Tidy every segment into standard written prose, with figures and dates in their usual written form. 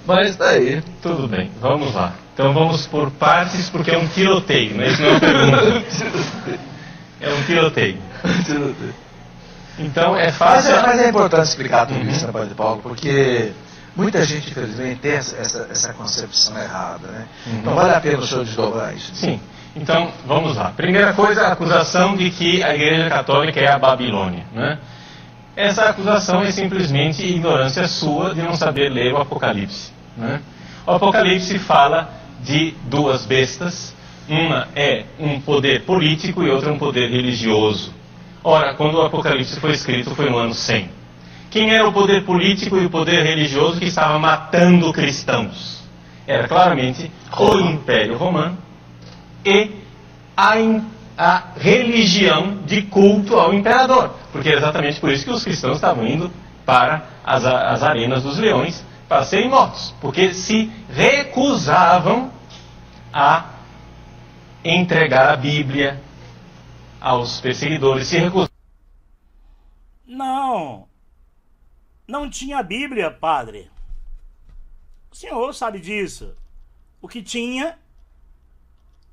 Mas daí... Tudo bem, vamos lá. Então vamos por partes, porque é um tiroteio, né? Isso não é uma pergunta. É um tiroteio. Então é fácil... Mas é importante explicar tudo isso, né, Padre Paulo, porque muita gente, infelizmente, tem essa concepção errada, né? Então vale a pena o senhor desdobrar isso. Sim. Então, vamos lá. Primeira coisa, a acusação de que a Igreja Católica é a Babilônia, né? Essa acusação é simplesmente ignorância sua de não saber ler o Apocalipse, né? O Apocalipse fala de duas bestas, uma é um poder político e outra um poder religioso. Ora, quando o Apocalipse foi escrito foi no ano 100. Quem era o poder político e o poder religioso que estava matando cristãos? Era claramente o Império Romano e a religião de culto ao imperador. Porque é exatamente por isso que os cristãos estavam indo para as arenas dos leões para serem mortos. Porque se recusavam a entregar a Bíblia aos perseguidores. Se recusavam. Não tinha Bíblia, padre. O senhor sabe disso. O que tinha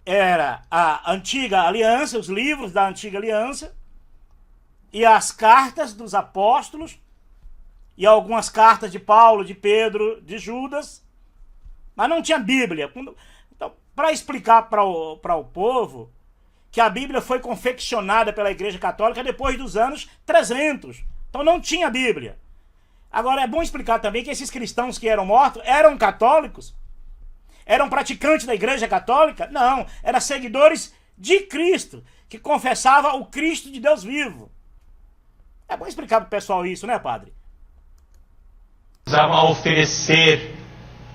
era a Antiga Aliança, os livros da Antiga Aliança, e as cartas dos apóstolos, e algumas cartas de Paulo, de Pedro, de Judas, mas não tinha Bíblia. Então, para explicar para o povo que a Bíblia foi confeccionada pela Igreja Católica depois dos anos 300, então não tinha Bíblia. Agora é bom explicar também que esses cristãos que eram mortos eram católicos. Eram praticantes da Igreja Católica? Não, eram seguidores de Cristo, que confessavam o Cristo de Deus vivo. É bom explicar para o pessoal isso, né, padre? A oferecer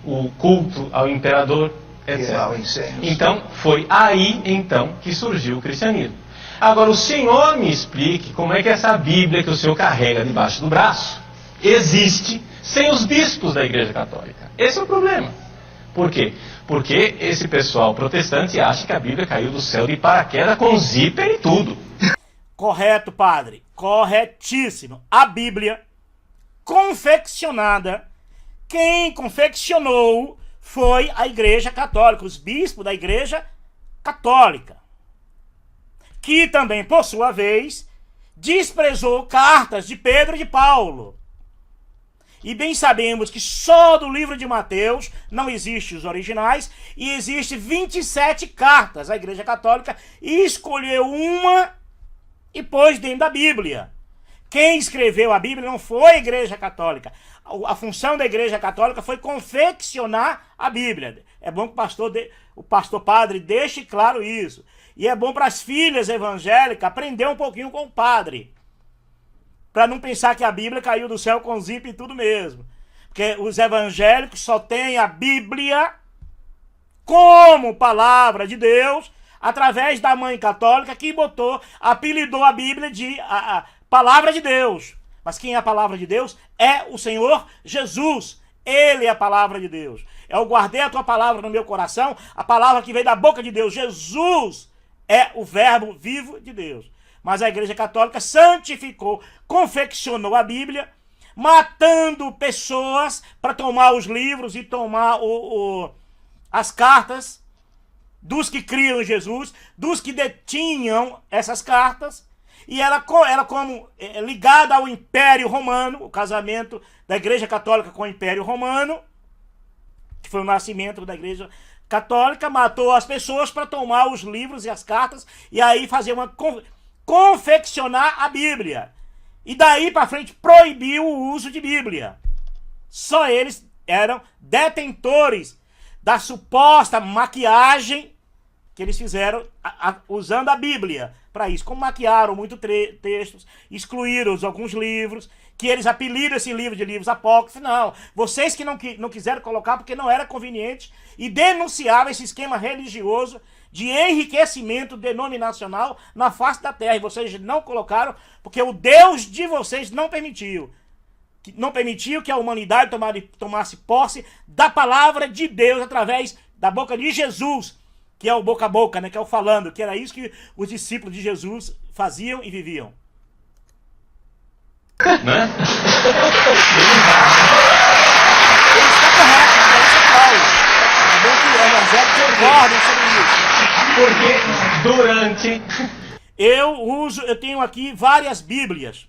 o culto ao imperador, etc. Então, foi aí, então, que surgiu o cristianismo. Agora, o senhor me explique como é que essa Bíblia que o senhor carrega debaixo do braço existe sem os bispos da Igreja Católica. Esse é o problema. Por quê? Porque esse pessoal protestante acha que a Bíblia caiu do céu de paraquedas com zíper e tudo. Correto, padre. Corretíssimo. A Bíblia confeccionada, quem confeccionou foi a Igreja Católica, os bispos da Igreja Católica, que também, por sua vez, desprezou cartas de Pedro e de Paulo. E bem sabemos que só do livro de Mateus não existem os originais e existe 27 cartas. A Igreja Católica escolheu uma e pôs dentro da Bíblia. Quem escreveu a Bíblia não foi a Igreja Católica. A função da Igreja Católica foi confeccionar a Bíblia. É bom que o pastor padre deixe claro isso. E é bom para as filhas evangélicas aprender um pouquinho com o padre. Para não pensar que a Bíblia caiu do céu com zíper e tudo mesmo. Porque os evangélicos só têm a Bíblia como palavra de Deus através da mãe católica que apelidou a Bíblia de a palavra de Deus. Mas quem é a palavra de Deus é o Senhor Jesus. Ele é a palavra de Deus. Eu guardei a tua palavra no meu coração, a palavra que veio da boca de Deus. Jesus é o verbo vivo de Deus. Mas a Igreja Católica santificou, confeccionou a Bíblia, matando pessoas para tomar os livros e tomar as cartas dos que criam em Jesus, dos que detinham essas cartas. E ela como ligada ao Império Romano, o casamento da Igreja Católica com o Império Romano, que foi o nascimento da Igreja Católica, matou as pessoas para tomar os livros e as cartas e aí fazer confeccionar a Bíblia. E daí para frente proibiu o uso de Bíblia. Só eles eram detentores da suposta maquiagem que eles fizeram usando a Bíblia. Para isso, como maquiaram muitos textos, excluíram alguns livros, que eles apelidam esse livro de livros apócrifos. Não, vocês que não quiseram colocar porque não era conveniente e denunciavam esse esquema religioso de enriquecimento denominacional na face da terra. E vocês não colocaram porque o Deus de vocês não permitiu. Não permitiu que a humanidade tomasse posse da palavra de Deus através da boca de Jesus, que é o boca a boca, né, que é o falando, que era isso que os discípulos de Jesus faziam e viviam. Né? Ele está correto. concordem sobre isso. Porque durante... Eu tenho aqui várias Bíblias.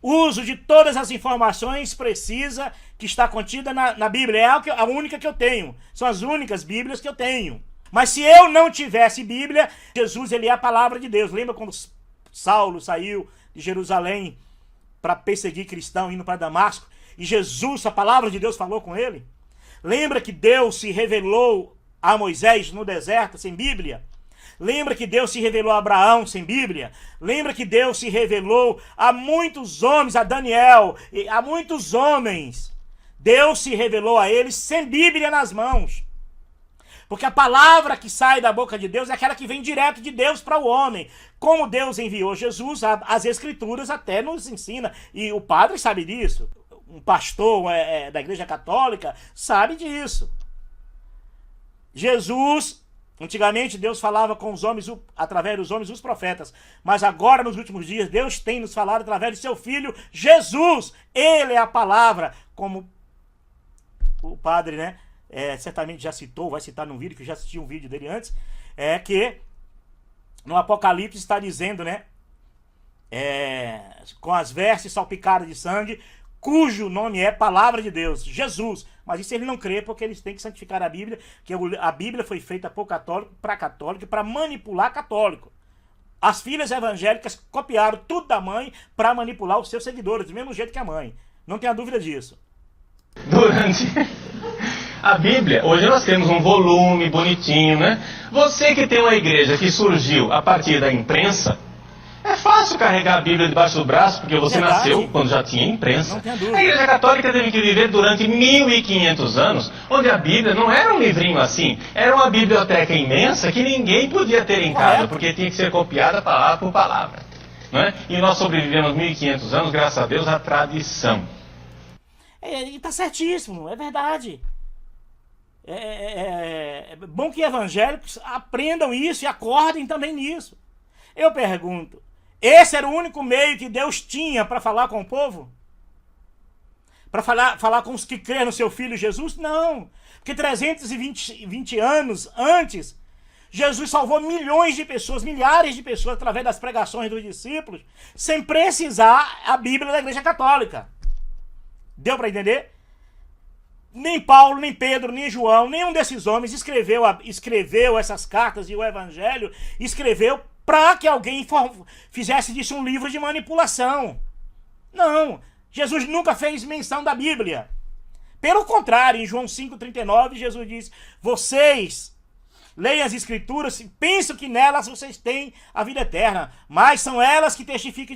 Uso de todas as informações precisas que está contida na Bíblia. É a única que eu tenho. São as únicas Bíblias que eu tenho. Mas se eu não tivesse Bíblia, Jesus, ele é a palavra de Deus. Lembra quando Saulo saiu de Jerusalém para perseguir cristão, indo para Damasco? E Jesus, a palavra de Deus, falou com ele? Lembra que Deus se revelou a Moisés no deserto sem Bíblia? Lembra que Deus se revelou a Abraão sem Bíblia? Lembra que Deus se revelou a muitos homens, a Daniel, a muitos homens. Deus se revelou a eles sem Bíblia nas mãos. Porque a palavra que sai da boca de Deus é aquela que vem direto de Deus para o homem. Como Deus enviou Jesus, as Escrituras até nos ensina. E o padre sabe disso. Um pastor da Igreja Católica sabe disso. Jesus... Antigamente Deus falava com os homens, através dos homens, os profetas. Mas agora, nos últimos dias, Deus tem nos falado através de seu Filho, Jesus. Ele é a palavra, como o padre, né, certamente já citou, vai citar num vídeo, que eu já assisti um vídeo dele antes, que no Apocalipse está dizendo, né, com as vestes salpicadas de sangue, cujo nome é Palavra de Deus, Jesus. Mas isso ele não crê, porque eles têm que santificar a Bíblia, que a Bíblia foi feita por católico, para manipular católico. As filhas evangélicas copiaram tudo da mãe para manipular os seus seguidores, do mesmo jeito que a mãe. Não tenha dúvida disso. Durante a Bíblia, hoje nós temos um volume bonitinho, né? Você que tem uma igreja que surgiu a partir da imprensa, é fácil carregar a Bíblia debaixo do braço, porque você nasceu quando já tinha imprensa. Não tenha dúvida. A Igreja Católica teve que viver durante 1500 anos, onde a Bíblia não era um livrinho assim, era uma biblioteca imensa que ninguém podia ter em casa, porque tinha que ser copiada palavra por palavra. Não é? E nós sobrevivemos 1500 anos, graças a Deus, à tradição. E está certíssimo, é verdade. É bom que evangélicos aprendam isso e acordem também nisso. Eu pergunto, esse era o único meio que Deus tinha para falar com o povo? Para falar com os que creem no seu Filho Jesus? Não. Porque 320 anos antes, Jesus salvou milhões de pessoas, milhares de pessoas, através das pregações dos discípulos, sem precisar a Bíblia da Igreja Católica. Deu para entender? Nem Paulo, nem Pedro, nem João, nenhum desses homens escreveu essas cartas e o Evangelho, escreveu para que alguém fizesse disso um livro de manipulação. Não, Jesus nunca fez menção da Bíblia. Pelo contrário, em João 5,39, Jesus diz, vocês leem as Escrituras e pensam que nelas vocês têm a vida eterna, mas são elas que testificam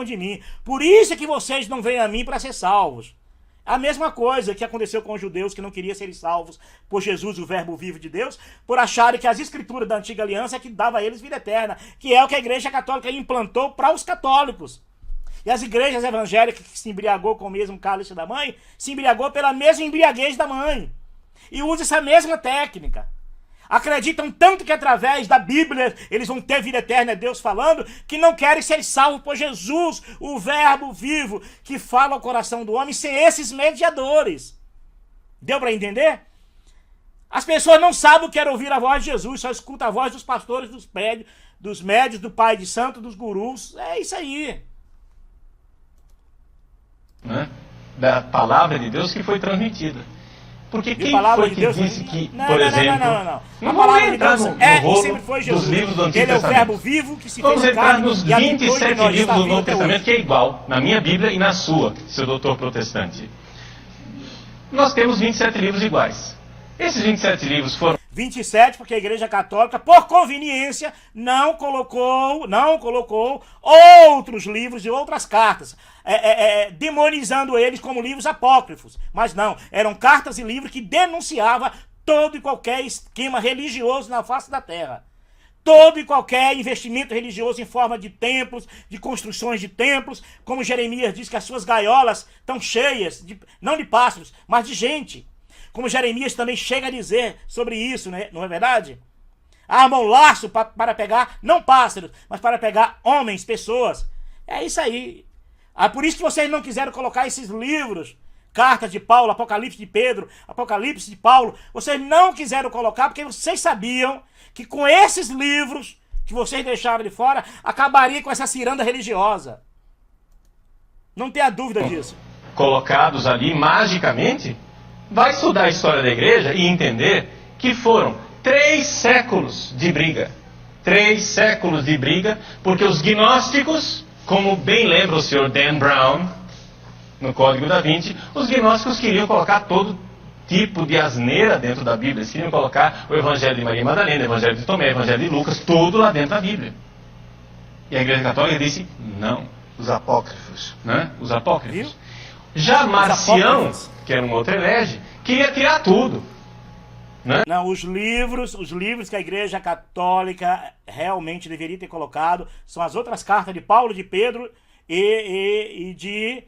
de mim. Por isso é que vocês não vêm a mim para ser salvos. A mesma coisa que aconteceu com os judeus que não queriam ser salvos por Jesus, o verbo vivo de Deus, por acharem que as escrituras da antiga aliança é que dava a eles vida eterna, que é o que a Igreja Católica implantou para os católicos. E as igrejas evangélicas que se embriagou com o mesmo cálice da mãe, se embriagou pela mesma embriaguez da mãe. E usa essa mesma técnica. Acreditam tanto que através da Bíblia eles vão ter vida eterna, é Deus falando, que não querem ser salvos por Jesus, o verbo vivo, que fala ao coração do homem, sem esses mediadores. Deu para entender? As pessoas não sabem o que é ouvir a voz de Jesus, só escutam a voz dos pastores, dos médios, do pai de santo, dos gurus. É isso aí. Né? Da palavra de Deus que foi transmitida. Porque quem foi que disse que, por exemplo... Não. A palavra de Deus é e sempre foi Jesus. Ele é o verbo vivo que se fez carne. Vamos entrar nos 27 livros do Novo Testamento, que é igual na minha Bíblia e na sua, seu doutor protestante. Nós temos 27 livros iguais. Esses 27 livros foram... 27, porque a Igreja Católica, por conveniência, não colocou outros livros e outras cartas, demonizando eles como livros apócrifos. Mas não, eram cartas e livros que denunciavam todo e qualquer esquema religioso na face da terra. Todo e qualquer investimento religioso em forma de templos, de construções de templos, como Jeremias diz que as suas gaiolas estão cheias, não de pássaros, mas de gente. Como Jeremias também chega a dizer sobre isso, né? Não é verdade? Armam laço para pegar, não pássaros, mas para pegar homens, pessoas. É isso aí. Por isso que vocês não quiseram colocar esses livros cartas de Paulo, Apocalipse de Pedro, Apocalipse de Paulo, vocês não quiseram colocar porque vocês sabiam que com esses livros que vocês deixaram de fora, acabaria com essa ciranda religiosa. Não tenha dúvida disso. Colocados ali magicamente, vai estudar a história da igreja e entender que foram 3 séculos de briga. 3 séculos de briga, porque os gnósticos, como bem lembra o senhor Dan Brown, no Código da Vinci, os gnósticos queriam colocar todo tipo de asneira dentro da Bíblia. Eles queriam colocar o Evangelho de Maria Madalena, o Evangelho de Tomé, o Evangelho de Lucas, tudo lá dentro da Bíblia. E a Igreja Católica disse, não. Os apócrifos. Né? Os apócrifos. Viu? Já Marcião, que era um outro herege, queria tirar tudo. Né? Não, os livros que a Igreja Católica realmente deveria ter colocado são as outras cartas de Paulo, de Pedro e de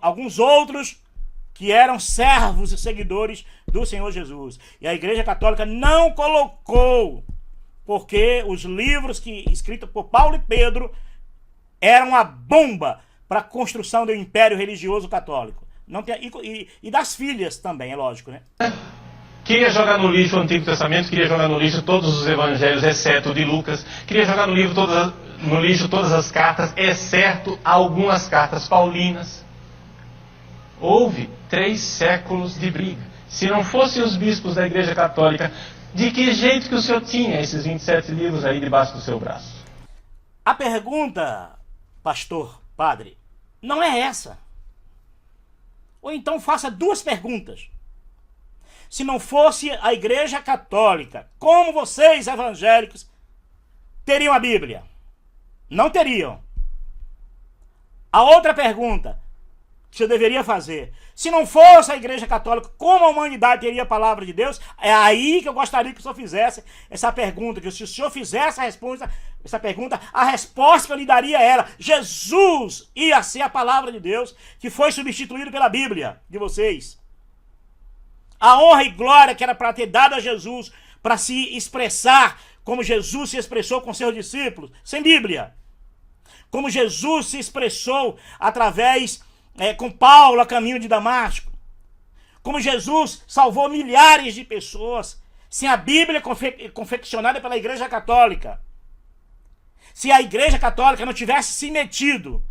alguns outros que eram servos e seguidores do Senhor Jesus. E a Igreja Católica não colocou, porque os livros escritos por Paulo e Pedro eram a bomba para a construção do império religioso católico. Não tem, e das filhas também, é lógico, né? Queria jogar no lixo o Antigo Testamento, queria jogar no lixo todos os evangelhos, exceto o de Lucas. Queria jogar no lixo todas as cartas, exceto algumas cartas paulinas. Houve 3 séculos de briga. Se não fossem os bispos da Igreja Católica, de que jeito que o senhor tinha esses 27 livros aí debaixo do seu braço? A pergunta, pastor, padre, não é essa. Ou então faça 2 perguntas. Se não fosse a Igreja Católica, como vocês, evangélicos, teriam a Bíblia? Não teriam. A outra pergunta que você deveria fazer: se não fosse a Igreja Católica, como a humanidade teria a palavra de Deus? É aí que eu gostaria que o senhor fizesse essa pergunta, que se o senhor fizesse essa pergunta, a resposta que eu lhe daria era: Jesus ia ser a palavra de Deus, que foi substituído pela Bíblia de vocês. A honra e glória que era para ter dado a Jesus, para se expressar como Jesus se expressou com seus discípulos, sem Bíblia. Como Jesus se expressou através, com Paulo a caminho de Damasco. Como Jesus salvou milhares de pessoas, sem a Bíblia confeccionada pela Igreja Católica. Se a Igreja Católica não tivesse se metido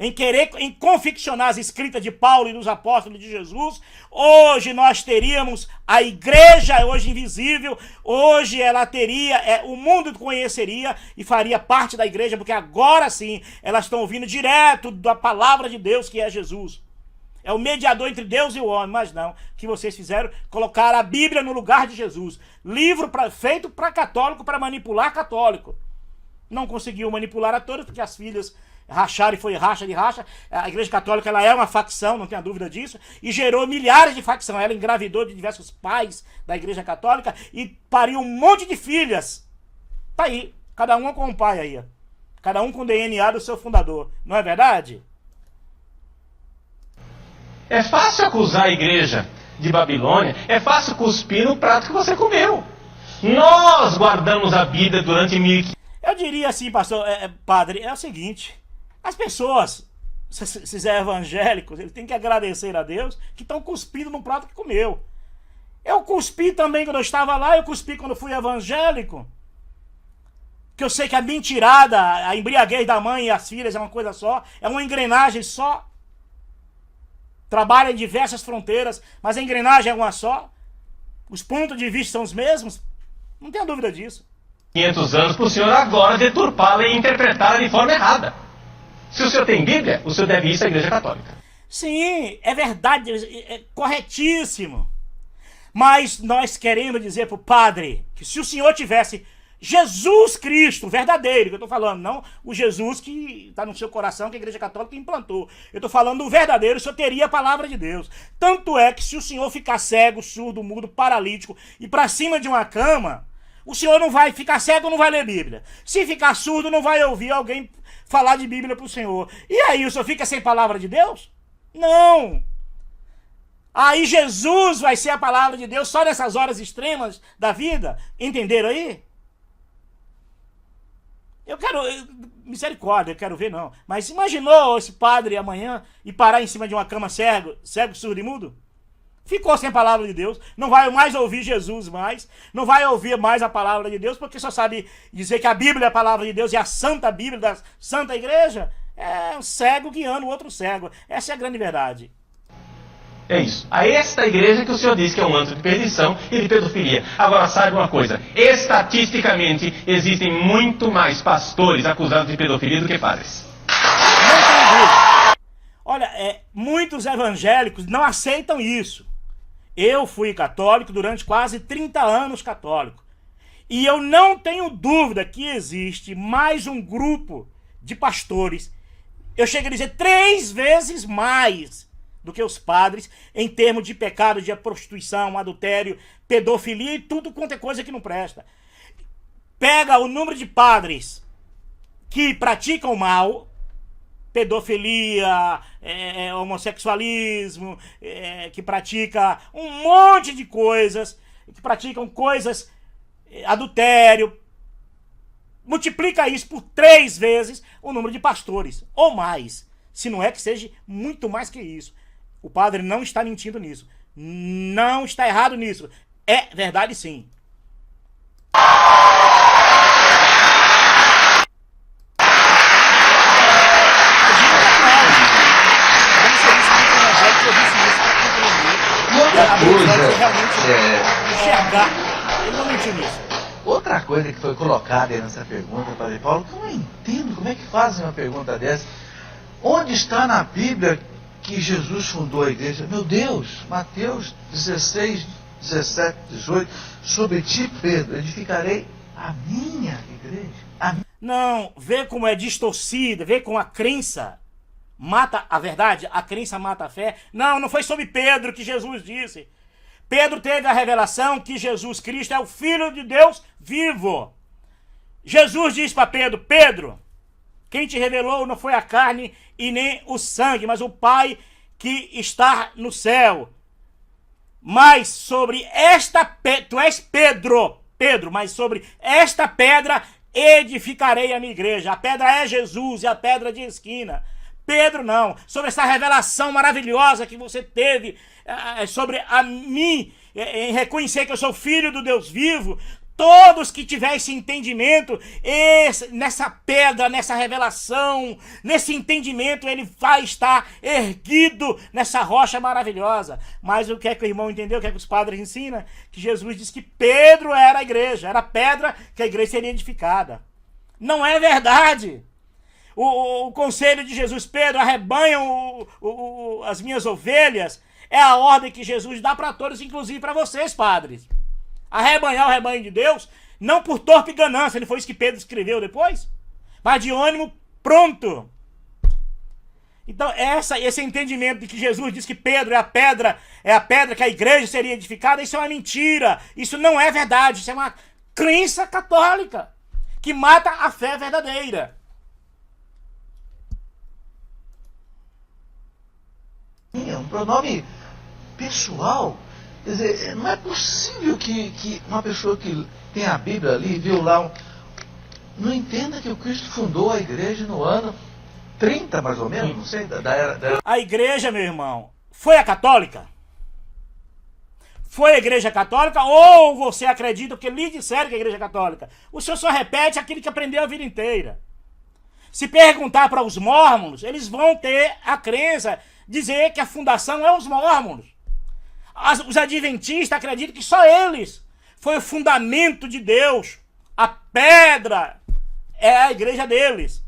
em confeccionar as escritas de Paulo e dos apóstolos de Jesus, hoje nós teríamos a igreja, hoje invisível, hoje ela teria, o mundo conheceria e faria parte da igreja, porque agora sim elas estão ouvindo direto da palavra de Deus, que é Jesus. É o mediador entre Deus e o homem, mas não, que vocês fizeram, colocar a Bíblia no lugar de Jesus. Livro feito para católico, para manipular católico. Não conseguiu manipular a todos, porque as filhas racharam e foi racha de racha. A Igreja Católica ela é uma facção, não tenha dúvida disso, e gerou milhares de facções. Ela engravidou de diversos pais da Igreja Católica e pariu um monte de filhas. Tá aí, cada uma com um pai aí, ó. Cada um com o DNA do seu fundador, não é verdade? É fácil acusar a igreja de Babilônia, é fácil cuspir no prato que você comeu. Nós guardamos a Bíblia durante 1500. Eu diria assim, pastor, padre, é o seguinte: as pessoas, se é evangélicos, eles têm que agradecer a Deus que estão cuspindo no prato que comeu. Eu cuspi também quando eu estava lá, eu cuspi quando fui evangélico. Que eu sei que a mentirada, a embriaguez da mãe e as filhas é uma coisa só, é uma engrenagem só. Trabalha em diversas fronteiras, mas a engrenagem é uma só. Os pontos de vista são os mesmos. Não tenha dúvida disso. 500 anos para o senhor agora deturpá-la e interpretá-la de forma errada. Se o senhor tem Bíblia, o senhor deve ir à Igreja Católica. Sim, é verdade, é corretíssimo. Mas nós queremos dizer para o padre que se o senhor tivesse Jesus Cristo, verdadeiro, que eu estou falando, não o Jesus que está no seu coração, que a Igreja Católica implantou. Eu estou falando do verdadeiro, o senhor teria a palavra de Deus. Tanto é que se o senhor ficar cego, surdo, mudo, paralítico e para cima de uma cama, o senhor não vai ficar cego, não vai ler Bíblia. Se ficar surdo, não vai ouvir alguém falar de Bíblia para o senhor. E aí, o senhor fica sem palavra de Deus? Não. Aí Jesus vai ser a palavra de Deus só nessas horas extremas da vida. Entenderam aí? misericórdia, eu quero ver não. Mas imaginou esse padre amanhã e parar em cima de uma cama cego, surdo e mudo? Ficou sem a palavra de Deus, não vai mais ouvir Jesus mais, não vai ouvir mais a palavra de Deus, porque só sabe dizer que a Bíblia é a palavra de Deus e a Santa Bíblia da Santa Igreja é um cego guiando o outro cego. Essa é a grande verdade. É isso. A esta igreja que o senhor diz que é um antro de perdição e de pedofilia. Agora, saiba uma coisa. Estatisticamente, existem muito mais pastores acusados de pedofilia do que padres. Não tem dúvida. Olha, muitos evangélicos não aceitam isso. Eu fui católico durante quase 30 anos católico. E eu não tenho dúvida que existe mais um grupo de pastores, eu chego a dizer 3 vezes mais do que os padres, em termos de pecado de prostituição, adultério, pedofilia e tudo quanto é coisa que não presta. Pega o número de padres que praticam mal, pedofilia, homossexualismo, que pratica um monte de coisas, que praticam coisas, adultério, multiplica isso por 3 vezes o número de pastores, ou mais, se não é que seja muito mais que isso. O padre não está mentindo nisso. Não está errado nisso. É verdade, sim. Enxergar. Ele não mentiu nisso. Outra coisa que foi colocada aí nessa pergunta, Padre Paulo, que eu não entendo como é que fazem uma pergunta dessa. Onde está na Bíblia que Jesus fundou a igreja? Meu Deus, Mateus 16, 17, 18, sobre ti, Pedro, edificarei a minha igreja. Não, vê como é distorcida, vê como a crença mata a verdade, a crença mata a fé. Não, não foi sobre Pedro que Jesus disse. Pedro teve a revelação que Jesus Cristo é o Filho de Deus vivo. Jesus disse para Pedro, Pedro, quem te revelou não foi a carne e nem o sangue, mas o Pai que está no céu. Mas sobre esta pedra, tu és Pedro, mas sobre esta pedra edificarei a minha igreja. A pedra é Jesus e a pedra de esquina. Pedro não, sobre essa revelação maravilhosa que você teve sobre a mim, em reconhecer que eu sou filho do Deus vivo, todos que tiverem esse entendimento, nessa pedra, nessa revelação, nesse entendimento, ele vai estar erguido nessa rocha maravilhosa. Mas o que é que o irmão entendeu? O que é que os padres ensinam? Que Jesus disse que Pedro era a igreja, era a pedra que a igreja seria edificada. Não é verdade. O conselho de Jesus, Pedro, arrebanham as minhas ovelhas, é a ordem que Jesus dá para todos, inclusive para vocês, padres. Arrebanhar o rebanho de Deus, não por torpe ganância, não foi isso que Pedro escreveu depois, mas de ânimo pronto. Então esse entendimento de que Jesus diz que Pedro é a pedra que a igreja seria edificada, isso é uma mentira, isso não é verdade, isso é uma crença católica, que mata a fé verdadeira. É um pronome pessoal. Quer dizer, não é possível que uma pessoa que tem a Bíblia ali, viu lá, não entenda que o Cristo fundou a igreja no ano 30, mais ou menos, não sei, da era... A igreja, meu irmão, foi a católica? Foi a igreja católica ou você acredita que lhe disseram que é a igreja católica? O senhor só repete aquilo que aprendeu a vida inteira. Se perguntar para os mórmonos, eles vão ter a crença, dizer que a fundação é os mórmonos. Os adventistas acreditam que só eles foi o fundamento de Deus. A pedra é a igreja deles.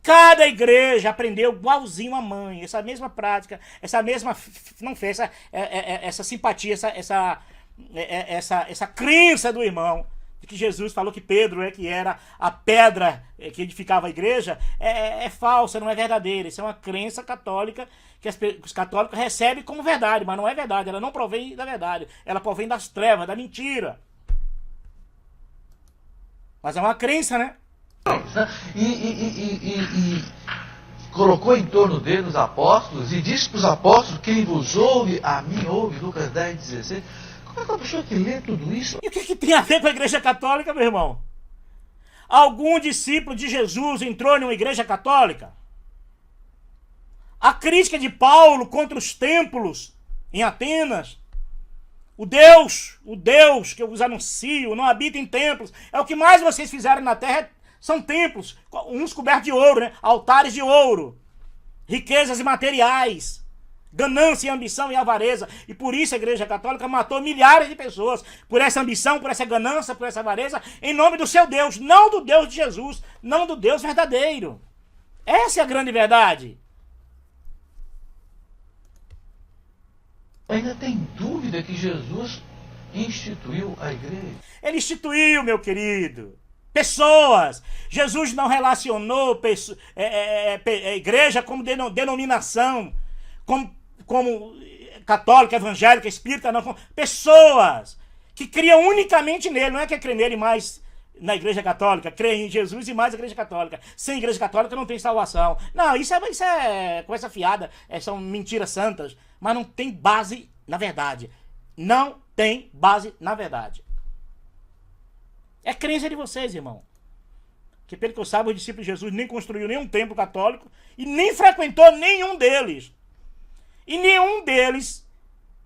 Cada igreja aprendeu igualzinho a mãe, essa mesma prática, essa mesma não fez essa simpatia, essa crença do irmão de que Jesus falou que Pedro que era a pedra que edificava a igreja, é falsa, não é verdadeira. Isso é uma crença católica que os católicos recebem como verdade, mas não é verdade. Ela não provém da verdade, ela provém das trevas, da mentira. Mas é uma crença, né? E colocou em torno dele os apóstolos e disse para os apóstolos: quem vos ouve, a mim ouve. Lucas 10, 16. Como é que uma pessoa que lê tudo isso... E o que tem a ver com a igreja católica, meu irmão? algum discípulo de Jesus entrou em uma igreja católica? A crítica de Paulo contra os templos em Atenas, o Deus que eu vos anuncio, não habita em templos. É o que mais vocês fizeram na terra, são templos, uns cobertos de ouro, né? Altares de ouro, riquezas imateriais, ganância, ambição e avareza. E por isso a Igreja Católica matou milhares de pessoas, por essa ambição, por essa ganância, por essa avareza, em nome do seu Deus, não do Deus de Jesus, não do Deus verdadeiro. Essa é a grande verdade. Ainda tem dúvida que Jesus instituiu a igreja? Ele instituiu, meu querido, pessoas. Jesus não relacionou igreja como denominação, como católica, evangélica, espírita, não. Pessoas que criam unicamente nele. Não é que crê nele mais na igreja católica, crê em Jesus e mais a igreja católica. Sem igreja católica não tem salvação. Não, isso é conversa fiada, são mentiras santas, mas não tem base na verdade. Não tem base na verdade. É crença de vocês, irmão. Que pelo que eu saiba, o discípulo de Jesus nem construiu nenhum templo católico e nem frequentou nenhum deles. E nenhum deles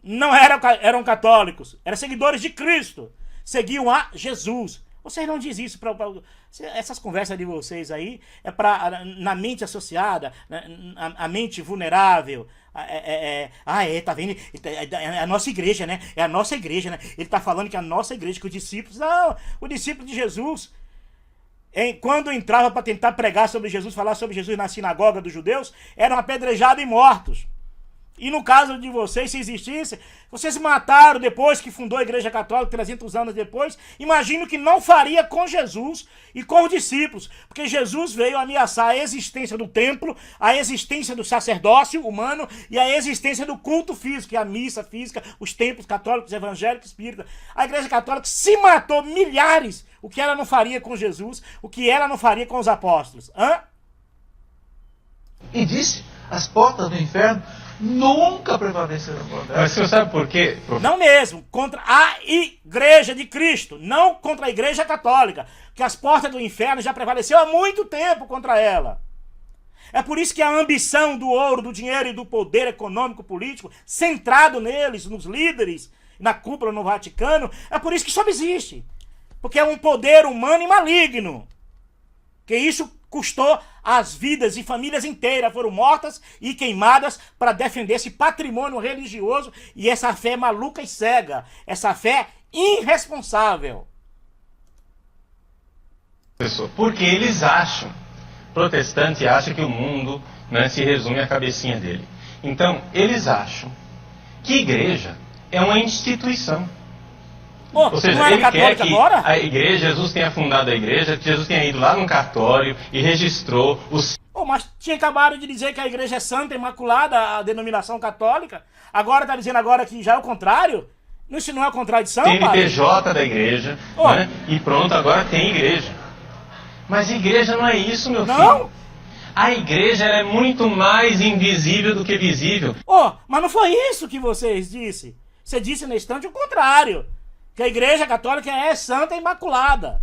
não eram católicos, eram seguidores de Cristo, seguiam a Jesus. Vocês não dizem isso essas conversas de vocês aí é para na mente associada, a mente vulnerável. Tá vendo? É a nossa igreja, né? É a nossa igreja, né? Ele tá falando que a nossa igreja, que os discípulos, não, o discípulo de Jesus, quando entrava para tentar pregar sobre Jesus, falar sobre Jesus na sinagoga dos judeus, eram apedrejados e mortos. E no caso de vocês, se existisse, vocês mataram depois que fundou a Igreja Católica, 300 anos depois. Imagino que não faria com Jesus e com os discípulos, porque Jesus veio ameaçar a existência do templo, a existência do sacerdócio humano e a existência do culto físico, que é a missa física, os templos católicos, evangélicos, espíritas. A Igreja Católica se matou milhares, o que ela não faria com Jesus, o que ela não faria com os apóstolos. E disse, as portas do inferno nunca prevalecerão contra ela. Mas você sabe por quê? Não mesmo, contra a igreja de Cristo, não contra a igreja católica, que as portas do inferno já prevaleceu há muito tempo contra ela. É por isso que a ambição do ouro, do dinheiro e do poder econômico político, centrado neles, nos líderes, na cúpula no Vaticano, é por isso que subsiste. Porque é um poder humano e maligno. Que isso custou as vidas e famílias inteiras foram mortas e queimadas para defender esse patrimônio religioso e essa fé maluca e cega, essa fé irresponsável. Porque eles acham, protestante acha que o mundo, né, se resume à cabecinha dele. Então, eles acham que igreja é uma instituição. Ou seja, ele quer que agora? A igreja, Jesus tenha fundado a igreja, que Jesus tenha ido lá no cartório e registrou os... Mas tinha acabado de dizer que a igreja é santa, imaculada, a denominação católica. Agora está dizendo agora que já é o contrário? Isso não é contradição, tem PJ da igreja, né? E pronto, agora tem igreja. Mas igreja não é isso, meu filho. Não? A igreja ela é muito mais invisível do que visível. Mas não foi isso que vocês disse. Você disse nesse instante o contrário. Que a igreja católica é santa e imaculada.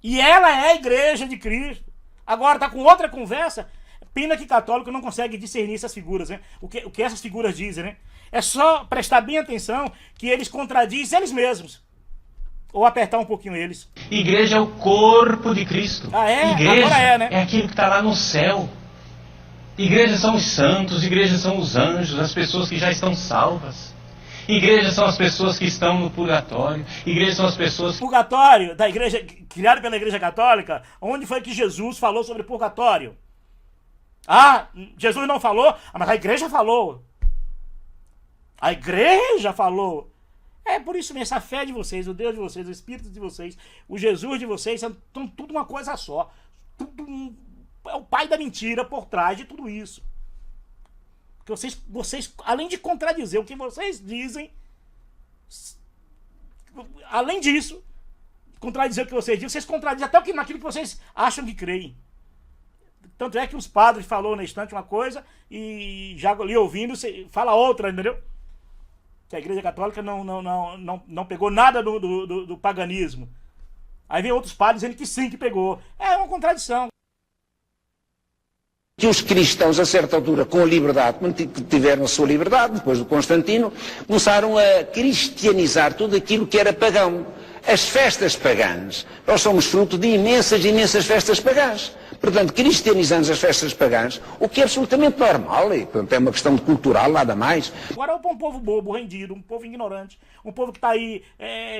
E ela é a igreja de Cristo. Agora está com outra conversa. Pena que católico não consegue discernir essas figuras, né? O que essas figuras dizem, né? É só prestar bem atenção que eles contradizem eles mesmos. Ou apertar um pouquinho eles. Igreja é o corpo de Cristo. Igreja agora né? É aquilo que está lá no céu. Igreja são os santos, igreja são os anjos, as pessoas que já estão salvas. Igrejas são as pessoas que estão no purgatório. Igrejas são as pessoas... Purgatório da igreja, criado pela igreja católica, onde foi que Jesus falou sobre purgatório? Jesus não falou, mas a igreja falou. A igreja falou. É por isso mesmo, essa fé de vocês, o Deus de vocês, o Espírito de vocês, o Jesus de vocês, são tudo uma coisa só. É o pai da mentira por trás de tudo isso. Porque vocês, além de contradizer o que vocês dizem, além disso, contradizer o que vocês dizem, vocês contradizem até naquilo que vocês acham que creem. Tanto é que os padres falou na estante uma coisa e já lhe ouvindo, fala outra, entendeu? Que a igreja católica não pegou nada do paganismo. Aí vem outros padres dizendo que sim, que pegou. É uma contradição. Que os cristãos, a certa altura, com a liberdade, quando tiveram a sua liberdade, depois do Constantino, começaram a cristianizar tudo aquilo que era pagão. As festas pagãs, nós somos fruto de imensas festas pagãs. Portanto, cristianizamos as festas pagãs, o que é absolutamente normal, e portanto, é uma questão cultural, nada mais. Agora é um povo bobo, rendido, um povo ignorante, um povo que está aí,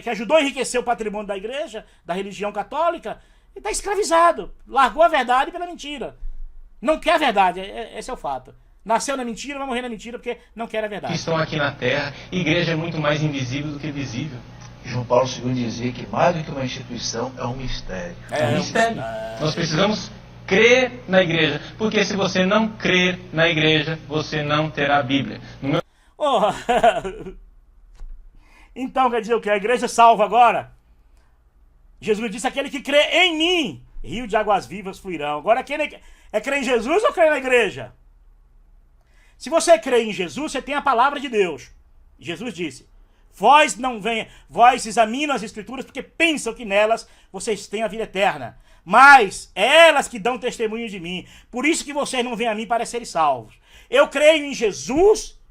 que ajudou a enriquecer o patrimônio da igreja, da religião católica, e está escravizado, largou a verdade pela mentira. Não quer a verdade, esse é o fato. Nasceu na mentira, vai morrer na mentira porque não quer a verdade. Que estão aqui na Terra, igreja é muito mais invisível do que visível. João Paulo II dizia que mais do que uma instituição é um mistério. É um mistério. Nós precisamos crer na igreja, porque se você não crer na igreja, você não terá a Bíblia. Oh. Então quer dizer o que? A igreja salva agora? Jesus disse: aquele que crê em mim, rio de águas vivas fluirão. Agora quem é crer em Jesus ou crer na igreja? Se você crê em Jesus, você tem a palavra de Deus. Jesus disse: vós examinam as escrituras porque pensam que nelas vocês têm a vida eterna. Mas é elas que dão testemunho de mim. Por isso que vocês não vêm a mim para serem salvos. Eu creio em Jesus,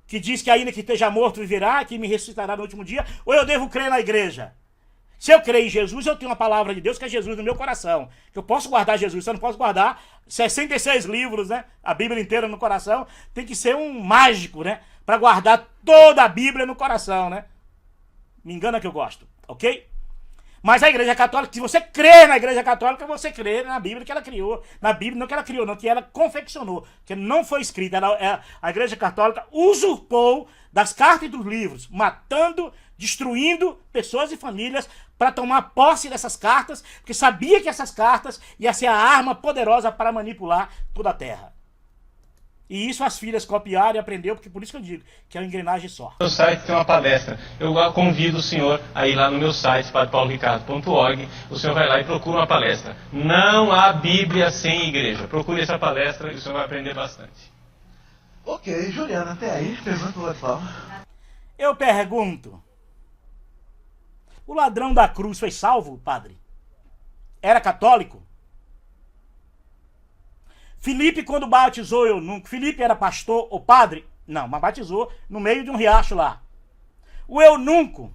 que diz que ainda que esteja morto viverá, que me ressuscitará no último dia, ou eu devo crer na igreja? Se eu creio em Jesus, eu tenho uma palavra de Deus, que é Jesus no meu coração. Que eu posso guardar Jesus, eu não posso guardar 66 livros, né? A Bíblia inteira no coração. Tem que ser um mágico, né? Para guardar toda a Bíblia no coração, né? Me engana que eu gosto, ok? Mas a Igreja Católica, se você crer na Igreja Católica, você crê na Bíblia que ela criou. Na Bíblia, não que ela criou, não, que ela confeccionou. Que não foi escrita. A Igreja Católica usurpou das cartas e dos livros, matando, destruindo pessoas e famílias para tomar posse dessas cartas, porque sabia que essas cartas iam ser a arma poderosa para manipular toda a terra. E isso as filhas copiaram e aprenderam, porque por isso que eu digo que é uma engrenagem só. No site tem uma palestra. Eu convido o senhor a ir lá no meu site, padrepauloricardo.org. O senhor vai lá e procura uma palestra. Não há Bíblia sem igreja. Procure essa palestra e o senhor vai aprender bastante. Ok, Juliana, até aí. Pergunta para o Paulo. Eu pergunto: o ladrão da cruz foi salvo, padre? Era católico? Filipe, quando batizou o eunuco, Filipe era pastor ou padre? Não, mas batizou no meio de um riacho lá. O eunuco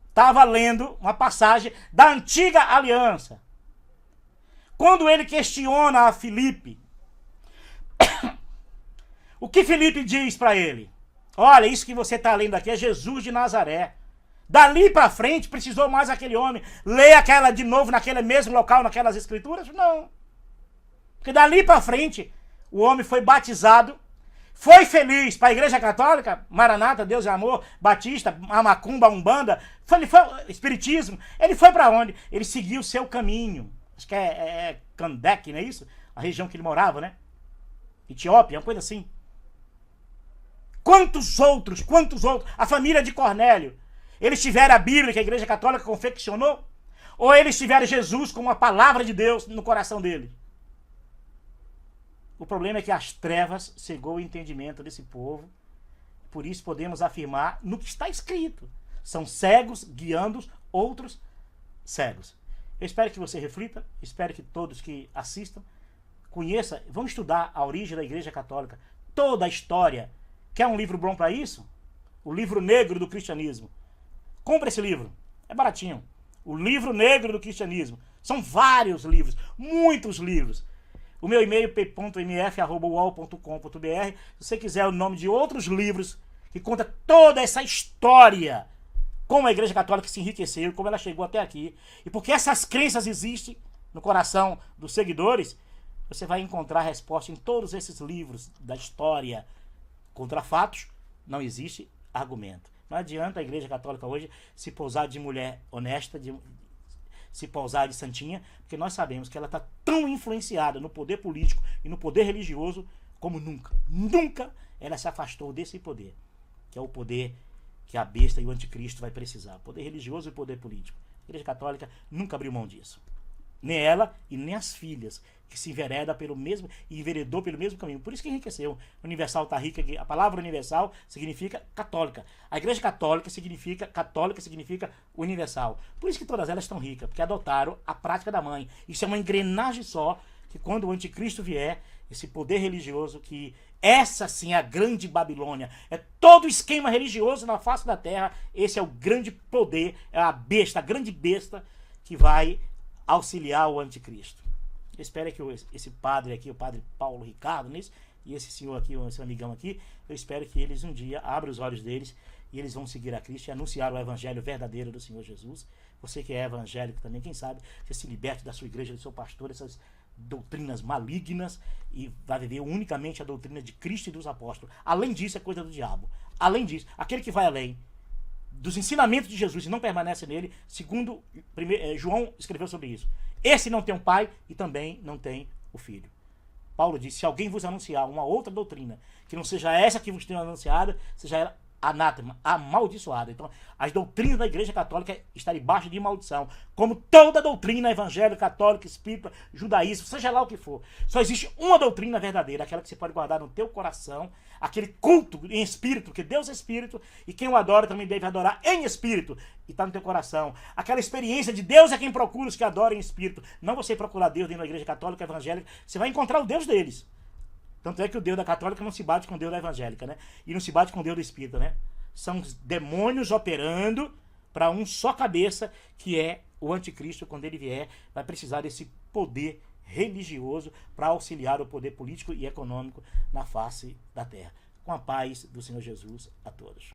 estava lendo uma passagem da antiga aliança. Quando ele questiona a Filipe, o que Filipe diz para ele? Olha, isso que você está lendo aqui é Jesus de Nazaré. Dali para frente, precisou mais aquele homem ler aquela de novo naquele mesmo local, naquelas escrituras? Não. Porque dali para frente, o homem foi batizado, foi feliz para a Igreja Católica, Maranata, Deus é Amor, Batista, a Macumba, a Umbanda, ele foi, Espiritismo. Ele foi para onde? Ele seguiu o seu caminho. Acho que é Kandek, não é isso? A região que ele morava, né? Etiópia, uma coisa assim. Quantos outros? A família de Cornélio, eles tiveram a Bíblia que a Igreja Católica confeccionou? Ou eles tiveram Jesus como a palavra de Deus no coração dele? O problema é que as trevas cegou o entendimento desse povo. Por isso podemos afirmar no que está escrito. São cegos guiando outros cegos. Eu espero que você reflita, espero que todos que assistam conheçam, vão estudar a origem da Igreja Católica, toda a história. Quer um livro bom para isso? O Livro Negro do Cristianismo. Compre esse livro, é baratinho. O Livro Negro do Cristianismo. São vários livros, muitos livros. O meu e-mail p.mf@uol.com.br. Se você quiser o nome de outros livros que conta toda essa história, como a Igreja Católica se enriqueceu, como ela chegou até aqui, e porque essas crenças existem no coração dos seguidores, você vai encontrar resposta em todos esses livros da história. Contra fatos, não existe argumento. Não adianta a Igreja Católica hoje se pousar de mulher honesta, se pousar de santinha, porque nós sabemos que ela está tão influenciada no poder político e no poder religioso como nunca. Nunca ela se afastou desse poder, que é o poder que a besta e o anticristo vai precisar. Poder religioso e poder político. A Igreja Católica nunca abriu mão disso. nem ela e nem as filhas, que se enveredou pelo mesmo caminho. Por isso que enriqueceu. Universal está rica, a palavra universal significa católica. A igreja católica significa universal. Por isso que todas elas estão ricas, porque adotaram a prática da mãe. Isso é uma engrenagem só, que quando o anticristo vier, esse poder religioso, que essa sim é a grande Babilônia, é todo o esquema religioso na face da terra, esse é o grande poder, é a grande besta que vai auxiliar o anticristo. Eu espero que esse padre aqui, o padre Paulo Ricardo, e esse senhor aqui, esse amigão aqui, eu espero que eles um dia abram os olhos deles e eles vão seguir a Cristo e anunciar o evangelho verdadeiro do Senhor Jesus. Você que é evangélico também, quem sabe, você se liberte da sua igreja, do seu pastor, essas doutrinas malignas e vai viver unicamente a doutrina de Cristo e dos apóstolos. Além disso, é coisa do diabo. Além disso, aquele que vai além dos ensinamentos de Jesus e não permanece nele, segundo João escreveu sobre isso. Esse não tem um pai e também não tem o filho. Paulo disse, se alguém vos anunciar uma outra doutrina, que não seja essa que vos tenho anunciado, seja ela anátema, amaldiçoada. Então, as doutrinas da Igreja Católica estão debaixo de maldição, como toda doutrina evangélica, católica, espírita, judaísmo, seja lá o que for. Só existe uma doutrina verdadeira, aquela que você pode guardar no teu coração, aquele culto em espírito, porque Deus é espírito, e quem o adora também deve adorar em espírito, e está no teu coração. Aquela experiência de Deus é quem procura os que adoram em espírito. Não você procurar Deus dentro da Igreja Católica, evangélica, você vai encontrar o Deus deles. Tanto é que o Deus da católica não se bate com o Deus da evangélica, né? E não se bate com o Deus do espírita, né? São os demônios operando para um só cabeça, que é o anticristo. Quando ele vier, vai precisar desse poder religioso para auxiliar o poder político e econômico na face da terra. Com a paz do Senhor Jesus a todos.